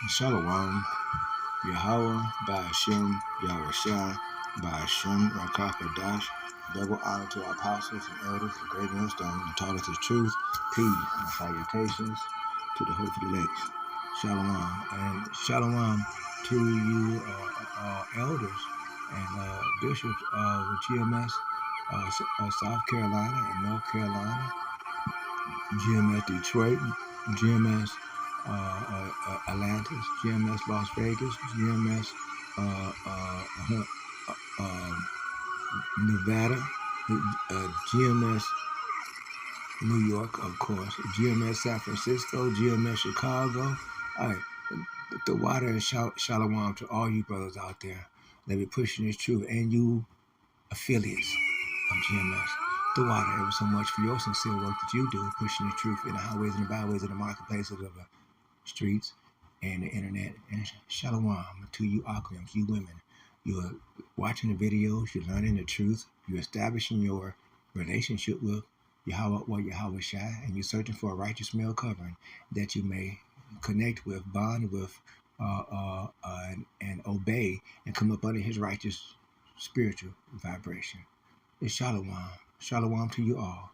Shalom, Yahweh, Ba'ashem, Yahweh Shai, Ba'ashem, Rakakadash. Double honor to our apostles and elders, the great millstone, the tallest of truth, peace and salutations to the hopeful elect. Shalom. And shalom to you elders and bishops of GMS South Carolina and North Carolina, GMS Detroit, GMS Atlantis, GMS Las Vegas, GMS uh, uh, Nevada, GMS New York, of course, GMS San Francisco, GMS Chicago. All right, the water and shalom to all you brothers out there that be pushing this truth and you affiliates of GMS. The water ever so much for your sincere work that you do, pushing the truth in the highways and the byways and the marketplaces of the streets and the internet. And shalom to you Aklims, you women. You're watching the videos, you're learning the truth, you're establishing your relationship with Yahweh or Yahweh Shai, and you're searching for a righteous male covering that you may connect with, bond with, and obey and come up under his righteous spiritual vibration. It's shalom. Shalom to you all.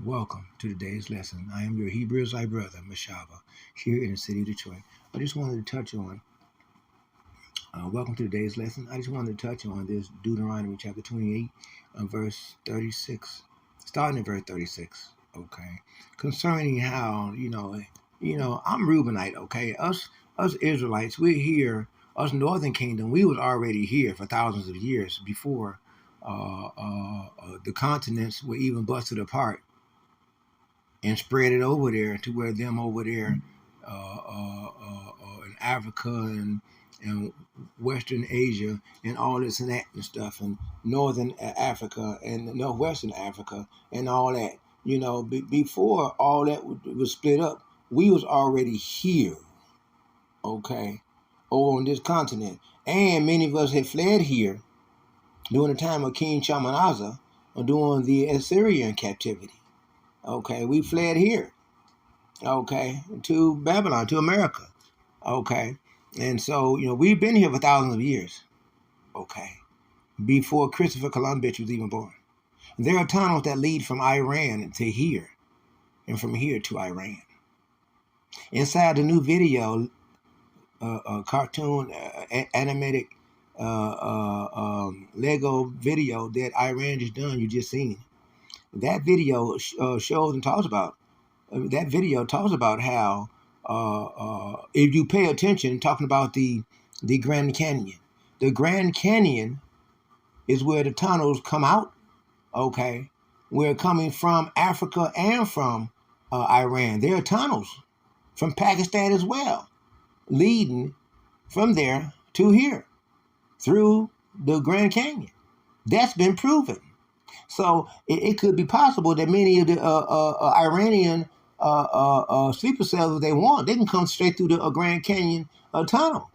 Welcome to today's lesson. I am your Hebrew Israelite brother, Mashaba, here in the city of Detroit. I just wanted to touch on, welcome to today's lesson. I just wanted to touch on this Deuteronomy chapter 28, verse 36, starting at verse 36, okay? Concerning how, I'm Reubenite, okay? Us Israelites, we're here, us Northern Kingdom, we was already here for thousands of years before the continents were even busted apart and spread it over there to where them over there in Africa and Western Asia and all this and that and stuff, and Northern Africa and Northwestern Africa and all that. Before all that was split up, we was already here, okay, over on this continent. And many of us had fled here during the time of King Shalmaneser or during the Assyrian captivity. Okay, we fled here, okay, to Babylon, to America, okay. And so, we've been here for thousands of years, okay, before Christopher Columbus was even born. There are tunnels that lead from Iran to here and from here to Iran. Inside the new video, cartoon, animated Lego video that Iran just done, you just seen. That video shows and talks about, how if you pay attention, talking about the Grand Canyon. The Grand Canyon is where the tunnels come out, okay? We're coming from Africa and from Iran. There are tunnels from Pakistan as well, leading from there to here through the Grand Canyon. That's been proven. So it could be possible that many of the Iranian sleeper cells, if they want, they can come straight through the Grand Canyon tunnel,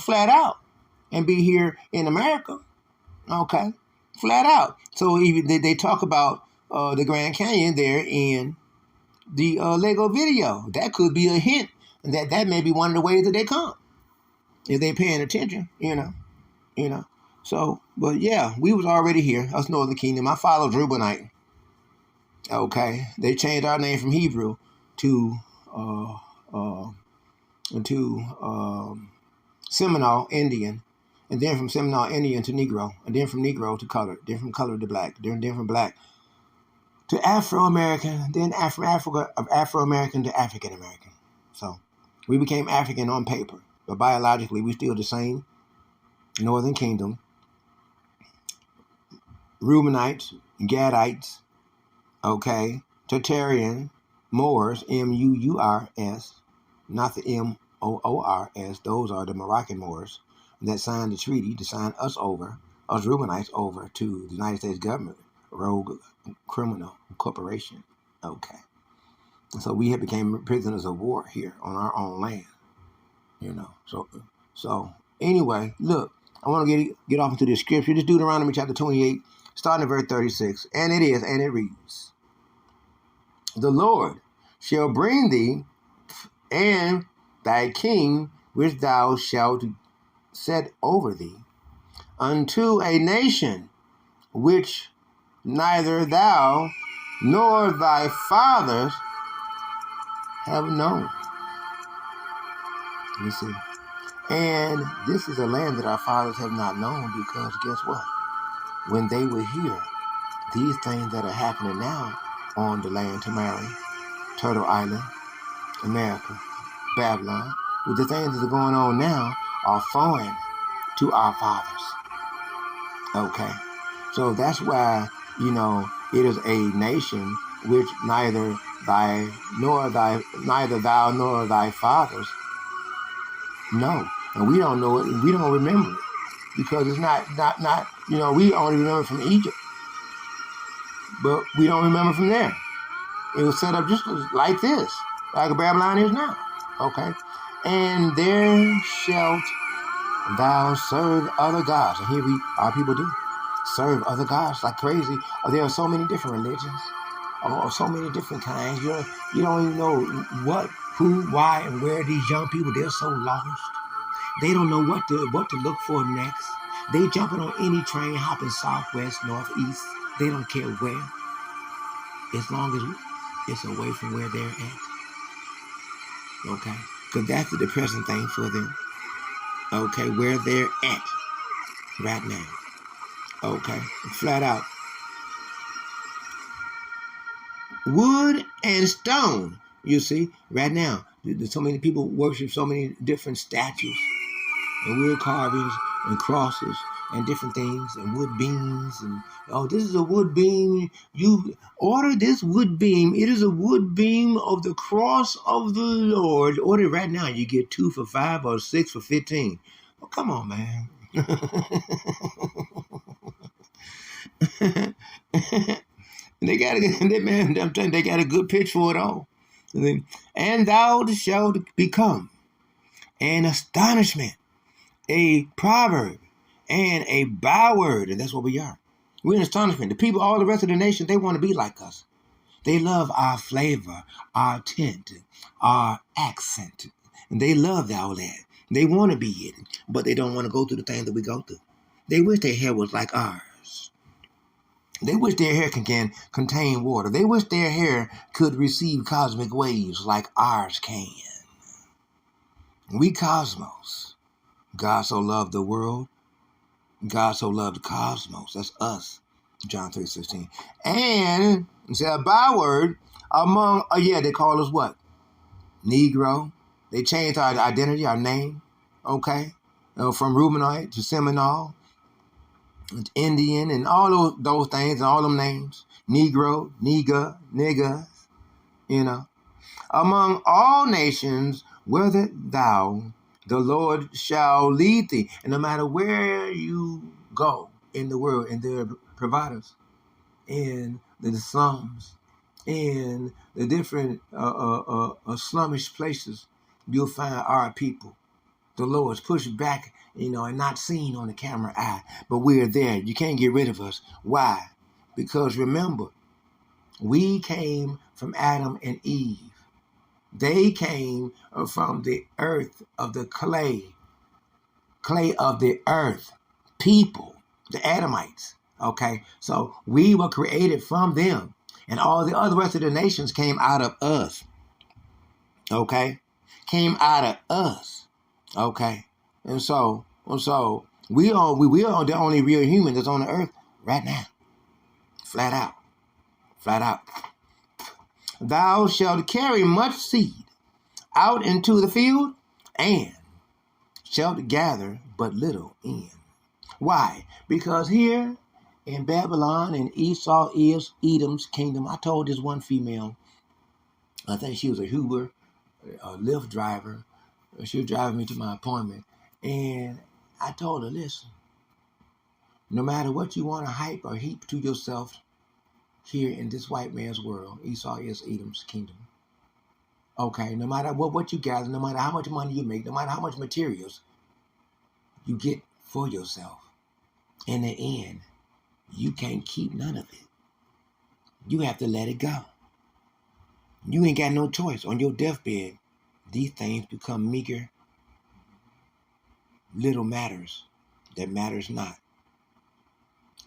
flat out, and be here in America, okay, flat out. So even they talk about the Grand Canyon there in the Lego video. That could be a hint that may be one of the ways that they come, if they're paying attention, So, but yeah, we was already here, us Northern Kingdom. I followed Reubenite. Okay, they changed our name from Hebrew to Seminole Indian, and then from Seminole Indian to Negro, and then from Negro to color, then from color to black, then from black to Afro-American, then Afro-American to African-American. So we became African on paper, but biologically we still the same Northern Kingdom. Reubenites, Gadites, okay, Tartarian, Moors, Mours, not the Moors, those are the Moroccan Moors that signed the treaty to sign us Reubenites over to the United States government, rogue criminal corporation, okay. So we had became prisoners of war here on our own land, So anyway, look, I want to get off into this scripture. This Deuteronomy chapter 28, starting at verse 36. And it reads, the Lord shall bring thee and thy king which thou shalt set over thee, unto a nation which neither thou nor thy fathers have known. You see. And this is a land that our fathers have not known, because guess what? When they will hear these things that are happening now on the land to marry, Turtle Island, America, Babylon, with the things that are going on now are foreign to our fathers. Okay? So that's why, it is a nation which neither thou nor thy fathers know. And we don't know it, and we don't remember it. Because it's not, we only remember from Egypt. But we don't remember from there. It was set up just like this, like Babylon is now. Okay? And there shalt thou serve other gods. And here our people do. Serve other gods like crazy. There are so many different religions. So many different kinds. You don't even know what, who, why, and where these young people, they're so lost. They don't know what to look for next. They jumping on any train, hopping southwest, northeast. They don't care where, as long as it's away from where they're at. Okay? Because that's the depressing thing for them. Okay? Where they're at right now. Okay? Flat out. Wood and stone, you see, right now. There's so many people worship so many different statues and wood carvings and crosses and different things and wood beams. And this is a wood beam. You order this wood beam. It is a wood beam of the cross of the Lord. Order it right now. You get 2 for $5 or 6 for $15. Oh, come on, man. They got a good pitch for it all. And thou shalt become an astonishment, a proverb, and a byword. And that's what we are. We're an astonishment. The people, all the rest of the nation, they want to be like us. They love our flavor, our tint, our accent. And they love all that. They want to be it, but they don't want to go through the things that we go through. They wish their hair was like ours. They wish their hair can contain water. They wish their hair could receive cosmic waves like ours can. We cosmos. God so loved the world. God so loved the cosmos. That's us. John 3:16. And it's a byword among, they call us what? Negro. They changed our identity, our name. Okay? From Reubenite to Seminole. Indian and all those things and all them names. Negro, nigga, Among all nations, whither thou, the Lord, shall lead thee. And no matter where you go in the world, and there are providers in the slums, in the different slummish places, you'll find our people. The Lord's pushed back, and not seen on the camera eye, but we're there. You can't get rid of us. Why? Because remember, we came from Adam and Eve. They came from the earth of the clay of the earth, people, the Adamites. Okay, so we were created from them, and all the other rest of the nations came out of us. Okay, came out of us. Okay. And so we are the only real human that's on the earth right now. Flat out. Thou shalt carry much seed out into the field, and shalt gather but little in. Why? Because here in Babylon and Esau is Edom's kingdom. I told this one female, I think she was a Uber, a Lyft driver. She was driving me to my appointment. And I told her, listen, no matter what you want to hype or heap to yourself here in this white man's world, Esau is Edom's kingdom. Okay, no matter what you gather, no matter how much money you make, no matter how much materials you get for yourself, in the end, you can't keep none of it. You have to let it go. You ain't got no choice. On your deathbed, these things become meager, little matters that matters not,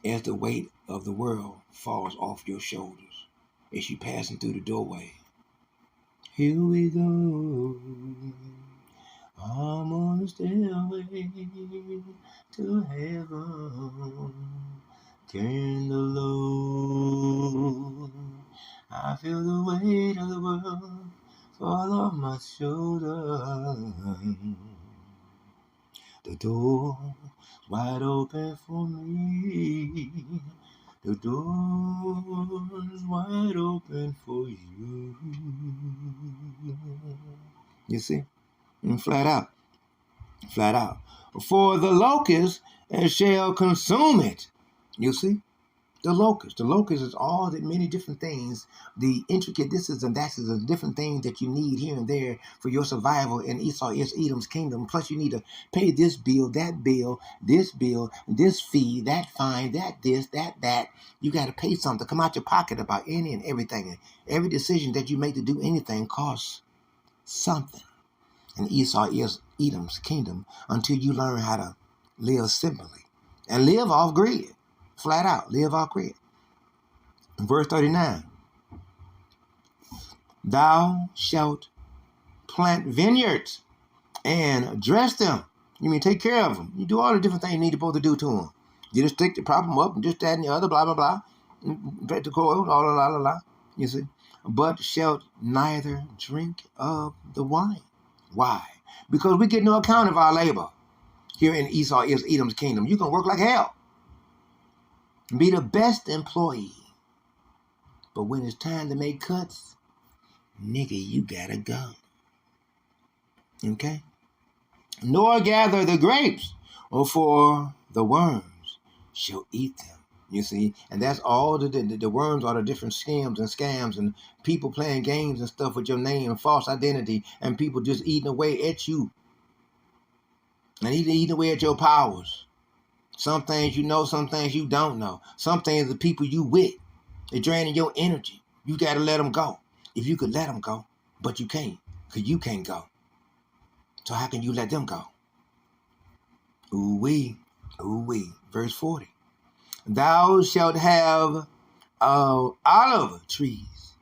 as the weight of the world falls off your shoulders as you passing through the doorway. Here we go. I'm on the stairway to heaven. Carrying the load. I feel the weight of the world fall off my shoulders. The door's wide open for me. The door's wide open for you. You see? And flat out. For the locust shall consume it. You see? The locust is all the many different things, the intricate this is and that is a different things that you need here and there for your survival in Edom's kingdom. Plus you need to pay this bill, this fee, that fine, that this, that. You got to pay something, come out your pocket about any and everything. And every decision that you make to do anything costs something. And Esau is Edom's kingdom until you learn how to live simply and live off grid. Flat out, live off grid. In verse 39, thou shalt plant vineyards and dress them. You mean take care of them. You do all the different things you need to supposed to do to them. You just stick the problem up and just that and the other, blah, blah, blah. Bet the coil, all la, la, la. You see? But shalt neither drink of the wine. Why? Because we get no account of our labor. Here in Esau is Edom's kingdom. You can work like hell. Be the best employee. But when it's time to make cuts, nigga, you gotta go. Okay? Nor gather the grapes, or for the worms shall eat them. You see? And that's all the worms are the different schemes and scams and people playing games and stuff with your name and false identity and people just eating away at you. And eating away at your powers. Some things you know, some things you don't know. Some things the people you with, they're draining your energy. You got to let them go. If you could let them go, but you can't, because you can't go. So how can you let them go? Ooh-wee. Verse 40. Thou shalt have olive trees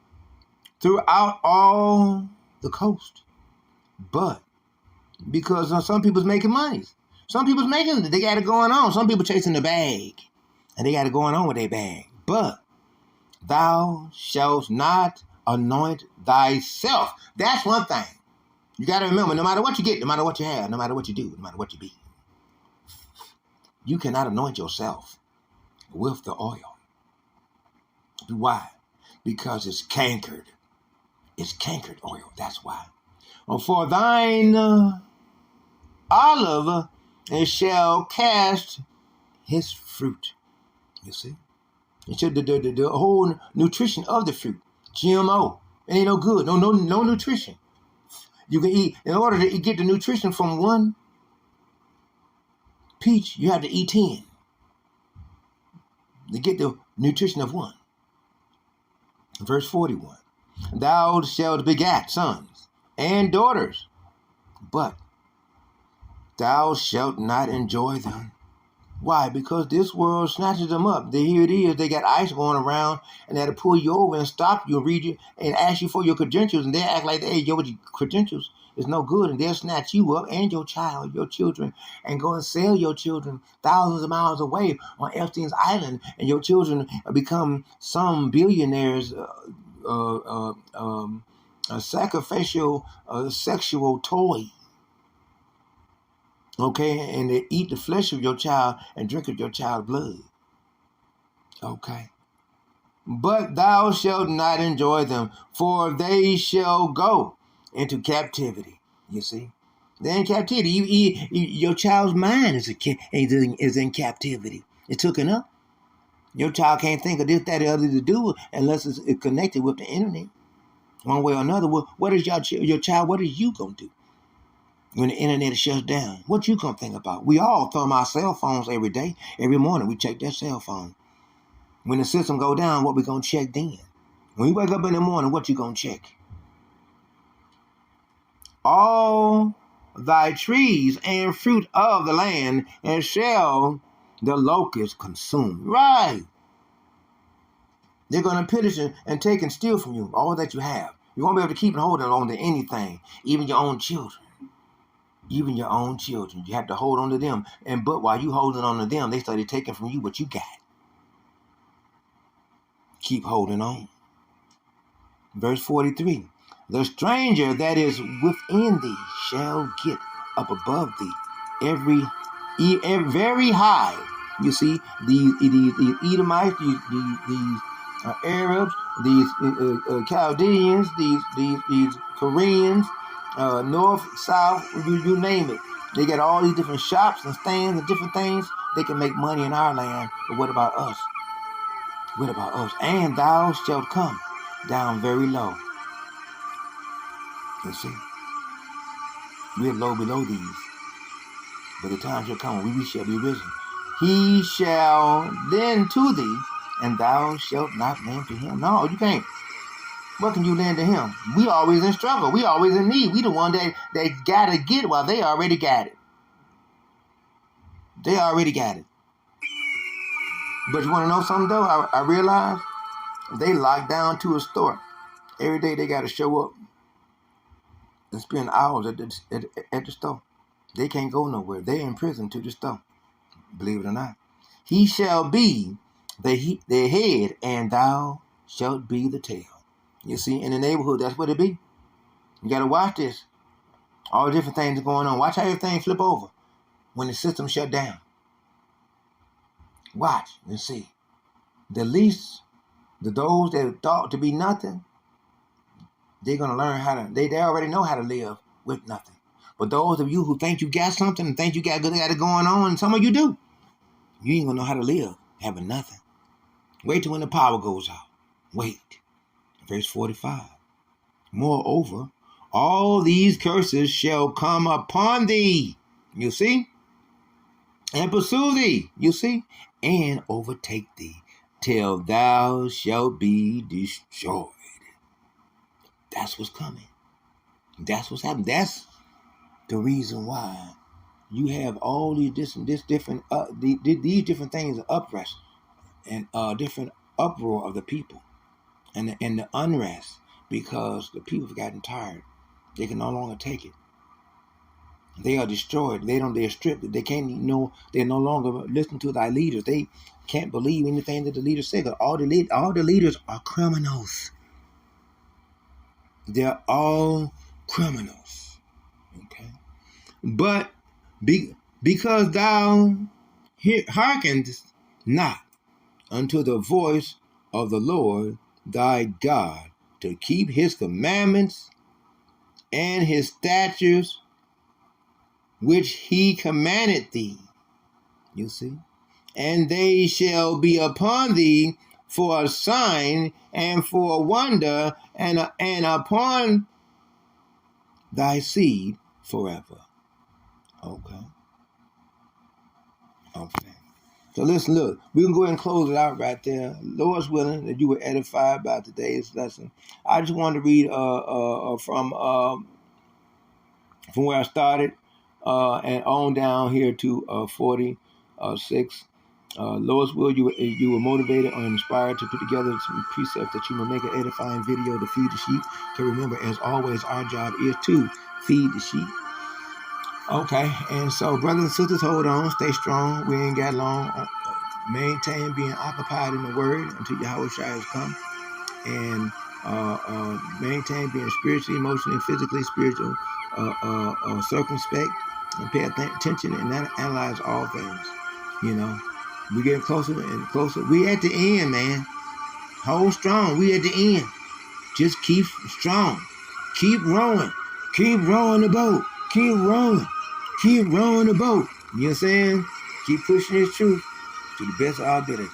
throughout all the coast. But because some people's making money. Some people's making it. They got it going on. Some people chasing the bag. And they got it going on with their bag. But thou shalt not anoint thyself. That's one thing. You got to remember, no matter what you get, no matter what you have, no matter what you do, no matter what you be, you cannot anoint yourself with the oil. Why? Because it's cankered. It's cankered oil. That's why. For thine olive shall cast his fruit. You see? It's the whole nutrition of the fruit. GMO. It ain't no good. No nutrition. You can eat, in order to get the nutrition from one peach, you have to eat 10 to get the nutrition of one. Verse 41. Thou shalt begat sons and daughters, but thou shalt not enjoy them. Why? Because this world snatches them up. Here it is. They got ice going around, and they'll pull you over and stop you and read you and ask you for your credentials, and they act like, hey, your credentials is no good, and they'll snatch you up and your child, your children, and go and sell your children thousands of miles away on Epstein's Island, and your children become some billionaires, a sacrificial sexual toy. Okay, and they eat the flesh of your child and drink of your child's blood. Okay. But thou shalt not enjoy them, for they shall go into captivity. You see? They're in captivity. Your child's mind is in captivity. It's taken up. Your child can't think of this, that, or other to do unless it's connected with the internet. One way or another. Well, what is your child, what are you going to do? When the internet shuts down, what you gonna think about? We all thumb our cell phones every day. Every morning we check that cell phone. When the system go down, what we gonna check then? When you wake up in the morning, what you gonna check? all thy trees and fruit of the land, and shall the locust consume. Right. They're going to pillage and take and steal from you all that you have. You won't be able to keep and hold on to anything, even your own children. Even your own children. You have to hold on to them. But while you holding on to them, they started taking from you what you got. Keep holding on. Verse 43. The stranger that is within thee shall get up above thee very high. You see, these Edomites, these Arabs, these Chaldeans, these Koreans, north, south, you name it. They got all these different shops and stands and different things. They can make money in our land, but what about us? What about us? And thou shalt come down very low. You see, we're low below these, but the time shall come when we shall be risen. He shall lend to thee, and thou shalt not lend to him. No, you can't. What can you lend to him? We always in struggle. We always in need. We the one that gotta get while they already got it. They already got it. But you want to know something though? I realized they locked down to a store. Every day they got to show up and spend hours at the store. They can't go nowhere. They're in prison to the store. Believe it or not. He shall be the head, and thou shalt be the tail. You see, in the neighborhood, that's what it be. You got to watch this. All the different things going on. Watch how everything flip over when the system shut down. Watch and see. The least, those that thought to be nothing, they're going to learn how to, they already know how to live with nothing. But those of you who think you got something and think you got it going on, and some of you do, you ain't going to know how to live having nothing. Wait till when the power goes out. Wait. Verse 45. Moreover, all these curses shall come upon thee. You see? And pursue thee. You see? And overtake thee till thou shalt be destroyed. That's what's coming. That's what's happening. That's the reason why you have all these different things of uprush and different uproar of the people and the unrest, because the people have gotten tired. They can no longer take it. They are destroyed. They're stripped. They can't know. They no longer listen to thy leaders. They can't believe anything that the leaders say. All the leaders are criminals. They're all criminals. Okay. But because thou hearkenest not unto the voice of the Lord thy God, to keep his commandments and his statutes which he commanded thee. You see? And they shall be upon thee for a sign and for a wonder, and upon thy seed forever. Okay. So listen, look, we can go ahead and close it out right there. Lord's willing that you were edified by today's lesson. I just wanted to read from where I started and on down here to 46. Lord's will, you were motivated or inspired to put together some precepts that you may make an edifying video to feed the sheep. So remember, as always, our job is to feed the sheep. Okay, and so brothers and sisters, hold on, stay strong. We ain't got long. Maintain being occupied in the word until Yahweh Shai has come, and maintain being spiritually, emotionally, physically, spiritual, circumspect, and pay attention and analyze all things. You know, we getting closer and closer. We at the end, man. Hold strong. We at the end. Just keep strong. Keep rowing. Keep rowing the boat. Keep rowing. Keep rowing the boat. You know what I'm saying? Keep pushing this truth to the best of our ability.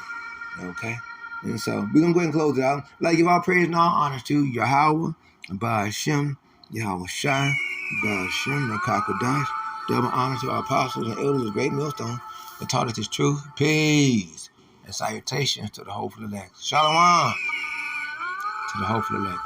Okay? And so we're going to go ahead and close it out. Like, give all praise and all honor to Yahweh, by Hashem, Yahweh Shai, by Hashem, Nakakadash. Double honor to our apostles and elders of great millstone that taught us this truth. Peace and salutations to the hopeful elect. Shalom to the hopeful elect.